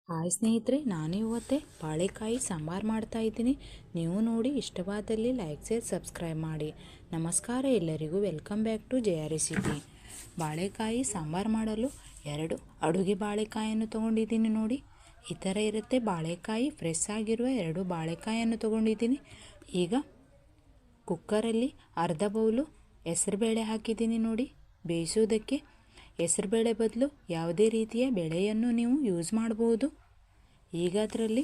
Hi ಸ್ನೇಹಿತರೆ, ನಾನು ಇವತ್ತೇ ಬಾಳೆಕಾಯಿ ಸಾಂಬಾರು ಮಾಡ್ತಾ ಇದ್ದೀನಿ. ನೀವು ನೋಡಿ ಇಷ್ಟವಾದಲ್ಲಿ ಲೈಕ್ ಶೇರ್ ಸಬ್ಸ್ಕ್ರೈಬ್ ಮಾಡಿ. ನಮಸ್ಕಾರ ಎಲ್ಲರಿಗೂ, welcome back to Jaya recipe. ಬಾಳೆಕಾಯಿ ಸಾಂಬಾರು ಮಾಡಲು 2 ಅಡುಗೆ ಬಾಳೆಕಾಯನ್ನು ತೊಗೊಂಡಿದ್ದೀನಿ. ನೋಡಿ, ಈ ಥರ ಇರುತ್ತೆ ಬಾಳೆಕಾಯಿ. ಫ್ರೆಶ್ ಆಗಿರುವ 2 ಬಾಳೆಕಾಯನ್ನು ತೊಗೊಂಡಿದ್ದೀನಿ. ಈಗ ಕುಕ್ಕರಲ್ಲಿ ಅರ್ಧ ಬೌಲು ಹೆಸರುಬೇಳೆ ಹಾಕಿದ್ದೀನಿ. ನೋಡಿ, ಬೇಯಿಸೋದಕ್ಕೆ ಹೆಸರುಬೇಳೆ ಬದಲು ಯಾವುದೇ ರೀತಿಯ ಬೇಳೆಯನ್ನು ನೀವು ಯೂಸ್ ಮಾಡ್ಬೋದು. ಈಗ ಅದರಲ್ಲಿ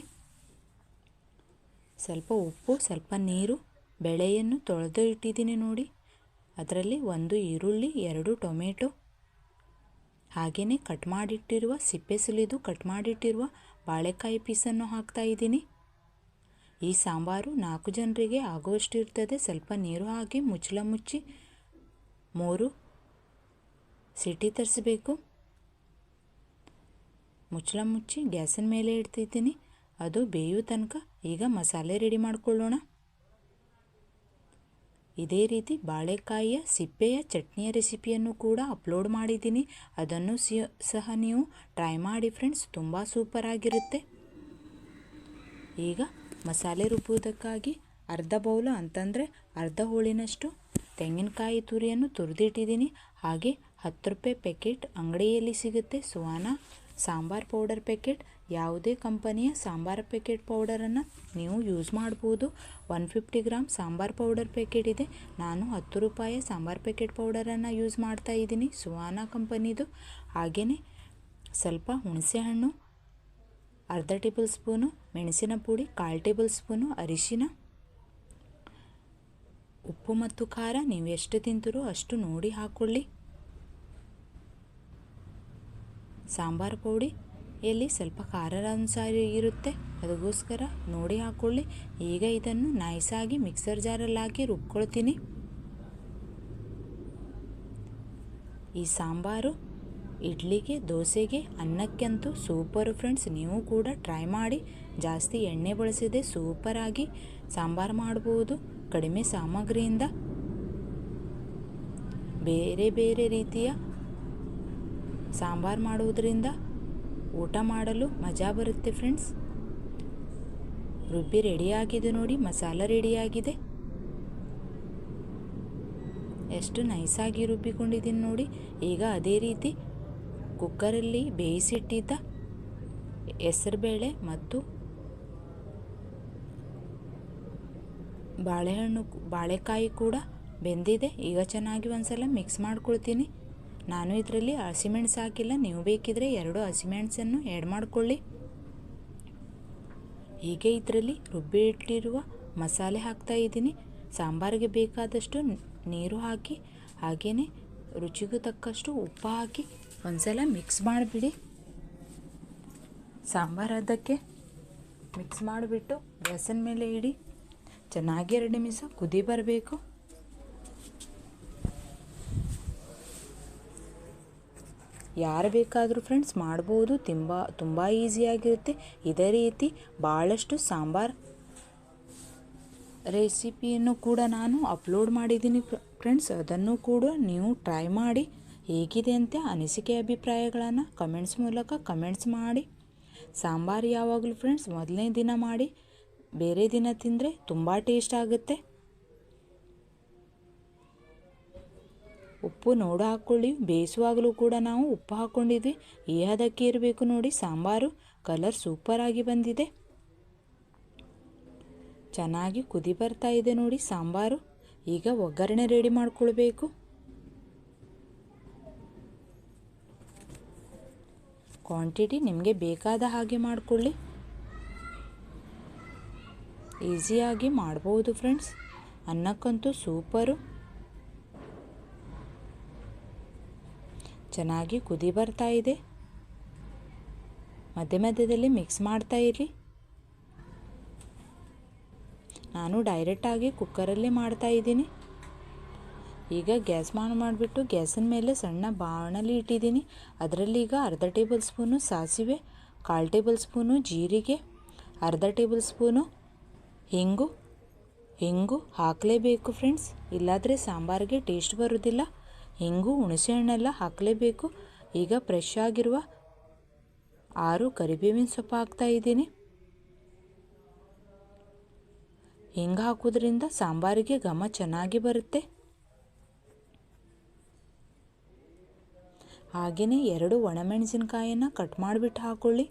ಸ್ವಲ್ಪ ಉಪ್ಪು, ಸ್ವಲ್ಪ ನೀರು, ಬೇಳೆಯನ್ನು ತೊಳೆದು ಇಟ್ಟಿದ್ದೀನಿ. ನೋಡಿ, ಅದರಲ್ಲಿ 1 ಈರುಳ್ಳಿ, 2 ಟೊಮೆಟೊ, ಹಾಗೆಯೇ ಕಟ್ ಮಾಡಿಟ್ಟಿರುವ ಸಿಪ್ಪೆ ಸುಲಿದು ಕಟ್ ಮಾಡಿಟ್ಟಿರುವ ಬಾಳೆಕಾಯಿ ಪೀಸನ್ನು ಹಾಕ್ತಾ ಇದ್ದೀನಿ. ಈ ಸಾಂಬಾರು 4 ಜನರಿಗೆ ಆಗುವಷ್ಟು ಇರ್ತದೆ. ಸ್ವಲ್ಪ ನೀರು ಹಾಕಿ ಮುಚ್ಚಳ ಮುಚ್ಚಿ 3 ಸಿಟಿ ತರಿಸಬೇಕು. ಮುಚ್ಚಳ ಮುಚ್ಚಿ ಗ್ಯಾಸಿನ ಮೇಲೆ ಇಡ್ತಿದ್ದೀನಿ. ಅದು ಬೇಯೋ ತನಕ ಈಗ ಮಸಾಲೆ ರೆಡಿ ಮಾಡ್ಕೊಳ್ಳೋಣ. ಇದೇ ರೀತಿ ಬಾಳೆಕಾಯಿಯ ಸಿಪ್ಪೆಯ ಚಟ್ನಿಯ ರೆಸಿಪಿಯನ್ನು ಕೂಡ ಅಪ್ಲೋಡ್ ಮಾಡಿದ್ದೀನಿ. ಅದನ್ನು ಸಹ ನೀವು ಟ್ರೈ ಮಾಡಿ ಫ್ರೆಂಡ್ಸ್, ತುಂಬ ಸೂಪರ್ ಆಗಿರುತ್ತೆ. ಈಗ ಮಸಾಲೆ ರುಬ್ಬುವುದಕ್ಕಾಗಿ ಅರ್ಧ ಬೌಲು ಅಂತಂದರೆ ಅರ್ಧ ಹೋಳಿನಷ್ಟು ತೆಂಗಿನಕಾಯಿ ತುರಿಯನ್ನು ತುರಿದಿಟ್ಟಿದ್ದೀನಿ. ಹಾಗೆ 10 ರೂಪಾಯಿ ಪ್ಯಾಕೆಟ್ ಅಂಗಡಿಯಲ್ಲಿ ಸಿಗುತ್ತೆ ಸುವಾನ ಸಾಂಬಾರ್ ಪೌಡರ್ ಪ್ಯಾಕೆಟ್. ಯಾವುದೇ ಕಂಪನಿಯ ಸಾಂಬಾರ್ ಪ್ಯಾಕೆಟ್ ಪೌಡರನ್ನು ನೀವು ಯೂಸ್ ಮಾಡ್ಬೋದು. 150 ಗ್ರಾಮ್ ಸಾಂಬಾರ್ ಪೌಡರ್ ಪ್ಯಾಕೆಟ್ ಇದೆ. ನಾನು 10 ರೂಪಾಯಿ ಸಾಂಬಾರ್ ಪ್ಯಾಕೆಟ್ ಪೌಡರನ್ನು ಯೂಸ್ ಮಾಡ್ತಾ ಇದ್ದೀನಿ, ಸುವಾನ ಕಂಪನಿದು. ಹಾಗೆಯೇ ಸ್ವಲ್ಪ ಹುಣಸೆಹಣ್ಣು, ಅರ್ಧ ಟೇಬಲ್ ಸ್ಪೂನು ಮೆಣಸಿನ ಪುಡಿ, 1/4 ಟೇಬಲ್ ಸ್ಪೂನು ಅರಿಶಿನ, ಉಪ್ಪು ಮತ್ತು ಖಾರ ನೀವು ಎಷ್ಟು ತಿಂತೀರೋ ಅಷ್ಟು ನೋಡಿ ಹಾಕ್ಕೊಳ್ಳಿ. ಸಾಂಬಾರು ಪೌಡಿಯಲ್ಲಿ ಸ್ವಲ್ಪ ಖಾರದ ಅನುಸಾರ ಇರುತ್ತೆ, ಅದಕ್ಕೋಸ್ಕರ ನೋಡಿ ಹಾಕ್ಕೊಳ್ಳಿ. ಈಗ ಇದನ್ನು ನೈಸಾಗಿ ಮಿಕ್ಸರ್ ಜಾರಲ್ಲಿ ಹಾಕಿ ರುಬ್ಕೊಳ್ತೀನಿ. ಈ ಸಾಂಬಾರು ಇಡ್ಲಿಗೆ, ದೋಸೆಗೆ, ಅನ್ನಕ್ಕಂತೂ ಸೂಪರು ಫ್ರೆಂಡ್ಸ್. ನೀವು ಕೂಡ ಟ್ರೈ ಮಾಡಿ. ಜಾಸ್ತಿ ಎಣ್ಣೆ ಬಳಸಿದೆ ಸೂಪರಾಗಿ ಸಾಂಬಾರು ಮಾಡ್ಬೋದು. ಕಡಿಮೆ ಸಾಮಗ್ರಿಯಿಂದ ಬೇರೆ ಬೇರೆ ರೀತಿಯ ಸಾಂಬಾರು ಮಾಡುವುದರಿಂದ ಊಟ ಮಾಡಲು ಮಜಾ ಬರುತ್ತೆ ಫ್ರೆಂಡ್ಸ್. ರುಬ್ಬಿ ರೆಡಿಯಾಗಿದೆ ನೋಡಿ, ಮಸಾಲ ರೆಡಿಯಾಗಿದೆ. ಎಷ್ಟು ನೈಸಾಗಿ ರುಬ್ಬಿಕೊಂಡಿದ್ದೀನಿ ನೋಡಿ. ಈಗ ಅದೇ ರೀತಿ ಕುಕ್ಕರಲ್ಲಿ ಬೇಯಿಸಿಟ್ಟಿದ್ದ ಹೆಸರುಬೇಳೆ ಮತ್ತು ಬಾಳೆಕಾಯಿ ಕೂಡ ಬೆಂದಿದೆ. ಈಗ ಚೆನ್ನಾಗಿ ಒಂದ್ಸಲ ಮಿಕ್ಸ್ ಮಾಡ್ಕೊಳ್ತೀನಿ. ನಾನು ಇದರಲ್ಲಿ ಹಸಿಮೆಣಸು ಹಾಕಿಲ್ಲ, ನೀವು ಬೇಕಿದ್ರೆ 2 ಹಸಿಮೆಣಸನ್ನು ಆ್ಯಡ್ ಮಾಡ್ಕೊಳ್ಳಿ. ಹೀಗೆ ಇದರಲ್ಲಿ ರುಬ್ಬಿ ಇಟ್ಟಿರುವ ಮಸಾಲೆ ಹಾಕ್ತಾ ಇದ್ದೀನಿ. ಸಾಂಬಾರಿಗೆ ಬೇಕಾದಷ್ಟು ನೀರು ಹಾಕಿ, ಹಾಗೆಯೇ ರುಚಿಗೂ ತಕ್ಕಷ್ಟು ಉಪ್ಪು ಹಾಕಿ ಒಂದ್ಸಲ ಮಿಕ್ಸ್ ಮಾಡಿಬಿಡಿ. ಸಾಂಬಾರು ಅದಕ್ಕೆ ಮಿಕ್ಸ್ ಮಾಡಿಬಿಟ್ಟು ಗ್ಯಾಸಿನ ಮೇಲೆ ಇಡಿ. ಚೆನ್ನಾಗಿ 2 ನಿಮಿಷ ಕುದಿ ಬರಬೇಕು. ಯಾರು ಬೇಕಾದರೂ ಫ್ರೆಂಡ್ಸ್ ಮಾಡ್ಬೋದು. ತುಂಬ ಈಸಿಯಾಗಿರುತ್ತೆ. ಇದೇ ರೀತಿ ಭಾಳಷ್ಟು ಸಾಂಬಾರು ರೆಸಿಪಿಯನ್ನು ಕೂಡ ನಾನು ಅಪ್ಲೋಡ್ ಮಾಡಿದ್ದೀನಿ ಫ್ರೆಂಡ್ಸ್. ಅದನ್ನು ಕೂಡ ನೀವು ಟ್ರೈ ಮಾಡಿ. ಹೇಗಿದೆ ಅಂತ ಅನಿಸಿಕೆ ಅಭಿಪ್ರಾಯಗಳನ್ನು ಕಮೆಂಟ್ಸ್ ಮೂಲಕ ಕಮೆಂಟ್ಸ್ ಮಾಡಿ. ಸಾಂಬಾರು ಯಾವಾಗಲೂ ಫ್ರೆಂಡ್ಸ್ ಮೊದಲನೇ ದಿನ ಮಾಡಿ ಬೇರೆ ದಿನ ತಿಂದರೆ ತುಂಬ ಟೇಸ್ಟ್ ಆಗುತ್ತೆ. ಉಪ್ಪು ನೋಡಿ ಹಾಕ್ಕೊಳ್ಳಿ. ಬೇಯಿಸುವಾಗಲೂ ಕೂಡ ನಾವು ಉಪ್ಪು ಹಾಕ್ಕೊಂಡಿದ್ವಿ. ಈ ಹದಕ್ಕೆ ಇರಬೇಕು ನೋಡಿ. ಸಾಂಬಾರು ಕಲರ್ ಸೂಪರಾಗಿ ಬಂದಿದೆ. ಚೆನ್ನಾಗಿ ಕುದಿ ಬರ್ತಾ ಇದೆ ನೋಡಿ ಸಾಂಬಾರು. ಈಗ ಒಗ್ಗರಣೆ ರೆಡಿ ಮಾಡ್ಕೊಳ್ಬೇಕು. ಕ್ವಾಂಟಿಟಿ ನಿಮಗೆ ಬೇಕಾದ ಹಾಗೆ ಮಾಡಿಕೊಳ್ಳಿ. ಈಸಿಯಾಗಿ ಮಾಡ್ಬೋದು ಫ್ರೆಂಡ್ಸ್. ಅನ್ನಕ್ಕಂತೂ ಸೂಪರು. ಚೆನ್ನಾಗಿ ಕುದಿ ಬರ್ತಾ ಇದೆ. ಮಧ್ಯ ಮಧ್ಯದಲ್ಲಿ ಮಿಕ್ಸ್ ಮಾಡ್ತಾ ಇರಿ. ನಾನು ಡೈರೆಕ್ಟಾಗಿ ಕುಕ್ಕರಲ್ಲೇ ಮಾಡ್ತಾ ಇದ್ದೀನಿ. ಈಗ ಗ್ಯಾಸ್ ಆನ್ ಮಾಡಿಬಿಟ್ಟು ಗ್ಯಾಸಿನ ಮೇಲೆ ಸಣ್ಣ ಬಾಣಲಿ ಇಟ್ಟಿದ್ದೀನಿ. ಅದರಲ್ಲಿ ಈಗ ಅರ್ಧ ಟೇಬಲ್ ಸ್ಪೂನು ಸಾಸಿವೆ, 1/4 ಟೇಬಲ್ ಸ್ಪೂನು ಜೀರಿಗೆ, ಅರ್ಧ ಟೇಬಲ್ ಸ್ಪೂನು ಹಿಂಗು ಹಾಕಲೇಬೇಕು ಫ್ರೆಂಡ್ಸ್, ಇಲ್ಲಾದರೆ ಸಾಂಬಾರಿಗೆ ಟೇಸ್ಟ್ ಬರೋದಿಲ್ಲ. ಹಿಂಗು ಹುಣಸೆಹಣ್ಣೆಲ್ಲ ಹಾಕಲೇಬೇಕು. ಈಗ ಫ್ರೆಶ್ ಆಗಿರುವ 6 ಕರಿಬೇವಿನ ಸೊಪ್ಪು ಹಾಕ್ತಾ ಇದ್ದೀನಿ. ಹಿಂಗೆ ಹಾಕೋದ್ರಿಂದ ಸಾಂಬಾರಿಗೆ ಘಮ ಚೆನ್ನಾಗಿ ಬರುತ್ತೆ. ಹಾಗೆಯೇ 2 ಒಣಮೆಣಸಿನಕಾಯಿಯನ್ನು ಕಟ್ ಮಾಡಿಬಿಟ್ಟು ಹಾಕೊಳ್ಳಿ.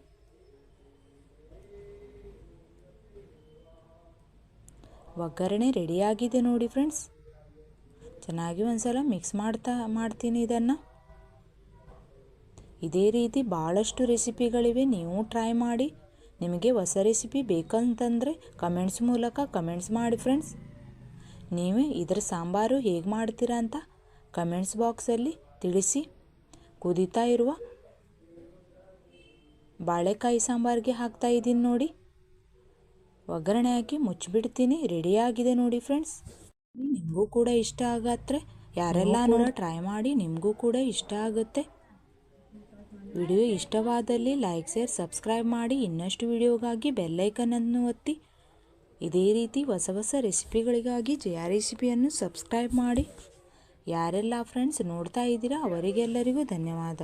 ಒಗ್ಗರಣೆ ರೆಡಿಯಾಗಿದೆ ನೋಡಿ ಫ್ರೆಂಡ್ಸ್. ಚೆನ್ನಾಗಿ ಒಂದ್ಸಲ ಮಿಕ್ಸ್ ಮಾಡ್ತೀನಿ ಇದನ್ನು. ಇದೇ ರೀತಿ ಭಾಳಷ್ಟು ರೆಸಿಪಿಗಳಿವೆ, ನೀವು ಟ್ರೈ ಮಾಡಿ. ನಿಮಗೆ ಹೊಸ ರೆಸಿಪಿ ಬೇಕಂತಂದರೆ ಕಮೆಂಟ್ಸ್ ಮೂಲಕ ಕಮೆಂಟ್ಸ್ ಮಾಡಿ ಫ್ರೆಂಡ್ಸ್. ನೀವು ಇದರ ಸಾಂಬಾರು ಹೇಗೆ ಮಾಡ್ತೀರಾ ಅಂತ ಕಮೆಂಟ್ಸ್ ಬಾಕ್ಸಲ್ಲಿ ತಿಳಿಸಿ. ಕುದೀತಾ ಇರುವ ಬಾಳೆಕಾಯಿ ಸಾಂಬಾರಿಗೆ ಹಾಕ್ತಾ ಇದ್ದೀನಿ ನೋಡಿ. ಒಗ್ಗರಣೆ ಹಾಕಿ ಮುಚ್ಚಿಬಿಡ್ತೀನಿ. ರೆಡಿಯಾಗಿದೆ ನೋಡಿ ಫ್ರೆಂಡ್ಸ್. ನಿಮಗೂ ಕೂಡ ಇಷ್ಟ ಆಗತ್ತೆ, ಯಾರೆಲ್ಲ ನೋಡಿ ಟ್ರೈ ಮಾಡಿ, ನಿಮಗೂ ಕೂಡ ಇಷ್ಟ ಆಗುತ್ತೆ. ವಿಡಿಯೋ ಇಷ್ಟವಾದಲ್ಲಿ ಲೈಕ್, ಶೇರ್, ಸಬ್ಸ್ಕ್ರೈಬ್ ಮಾಡಿ. ಇನ್ನಷ್ಟು ವಿಡಿಯೋಗಾಗಿ ಬೆಲ್ಲೈಕನನ್ನು ಒತ್ತಿ. ಇದೇ ರೀತಿ ಹೊಸ ಹೊಸ ರೆಸಿಪಿಗಳಿಗಾಗಿ ಜಯ ರೆಸಿಪಿಯನ್ನು ಸಬ್ಸ್ಕ್ರೈಬ್ ಮಾಡಿ. ಯಾರೆಲ್ಲ ಫ್ರೆಂಡ್ಸ್ ನೋಡ್ತಾ ಇದ್ದೀರಾ ಅವರಿಗೆಲ್ಲರಿಗೂ ಧನ್ಯವಾದ.